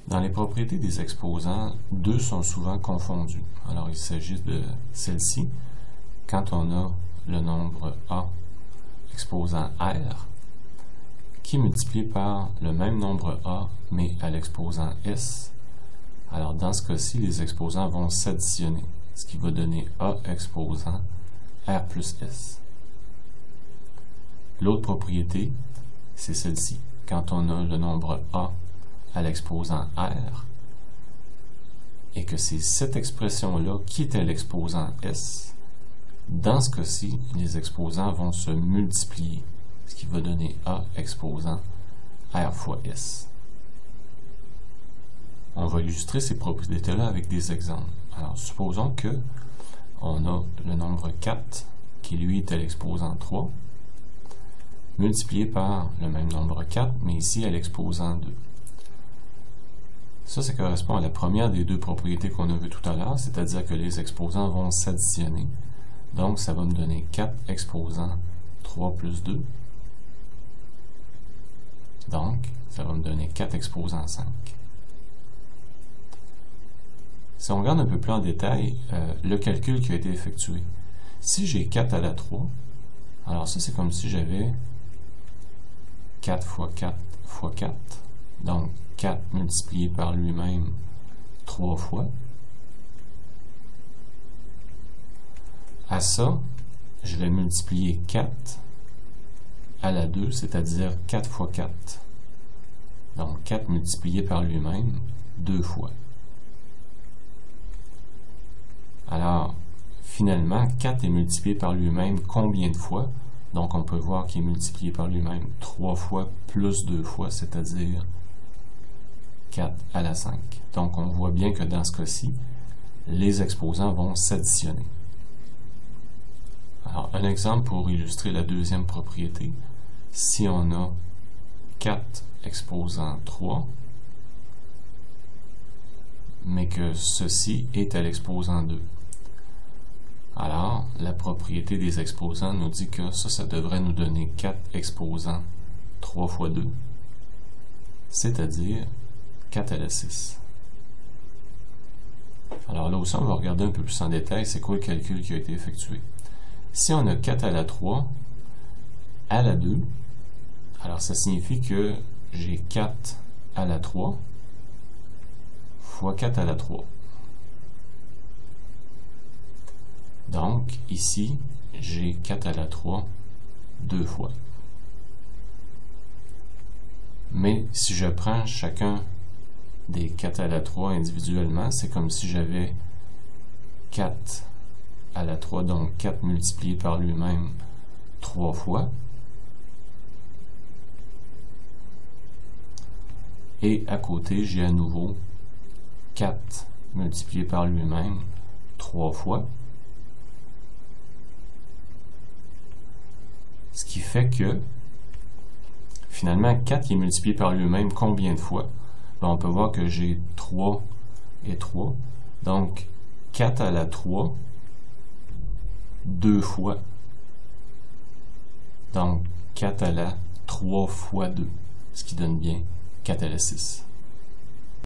Dans les propriétés des exposants, deux sont souvent confondus. Alors, il s'agit de celle-ci. Quand on a le nombre A exposant R, qui est multiplié par le même nombre A, mais à l'exposant S, alors dans ce cas-ci, les exposants vont s'additionner, ce qui va donner A exposant R plus S. L'autre propriété, c'est celle-ci. Quand on a le nombre A à l'exposant R, et que c'est cette expression-là qui est à l'exposant S, dans ce cas-ci, les exposants vont se multiplier, ce qui va donner A exposant R fois S. On va illustrer ces propriétés-là avec des exemples. Alors, supposons que on a le nombre 4, qui lui est à l'exposant 3, multiplié par le même nombre 4, mais ici à l'exposant 2. Ça correspond à la première des deux propriétés qu'on a vues tout à l'heure, c'est-à-dire que les exposants vont s'additionner. Donc, ça va me donner 4 exposant 3 plus 2. Donc, ça va me donner 4 exposant 5. Si on regarde un peu plus en détail le calcul qui a été effectué, si j'ai 4 à la 3, alors ça c'est comme si j'avais 4 fois 4 fois 4, donc 4 multiplié par lui-même 3 fois. À ça, je vais multiplier 4 à la 2, c'est-à-dire 4 fois 4. Donc 4 multiplié par lui-même 2 fois. Alors, finalement, 4 est multiplié par lui-même combien de fois? Donc, on peut voir qu'il est multiplié par lui-même 3 fois plus 2 fois, c'est-à-dire 4 à la 5. Donc, on voit bien que dans ce cas-ci, les exposants vont s'additionner. Alors, un exemple pour illustrer la deuxième propriété. Si on a 4 exposant 3, mais que ceci est à l'exposant 2. Alors, la propriété des exposants nous dit que ça devrait nous donner 4 exposant 3 fois 2, c'est-à-dire 4 à la 6. Alors là aussi, on va regarder un peu plus en détail c'est quoi le calcul qui a été effectué. Si on a 4 à la 3 à la 2, alors ça signifie que j'ai 4 à la 3 fois 4 à la 3. Donc, ici, j'ai 4 à la 3 deux fois. Mais si je prends chacun des 4 à la 3 individuellement, c'est comme si j'avais 4 à la 3, donc 4 multiplié par lui-même 3 fois. Et à côté, j'ai à nouveau 4 multiplié par lui-même 3 fois. Ce qui fait que, finalement, 4 est multiplié par lui-même combien de fois? Ben, on peut voir que j'ai 3 et 3. Donc, 4 à la 3, 2 fois. Donc, 4 à la 3 fois 2, ce qui donne bien 4 à la 6.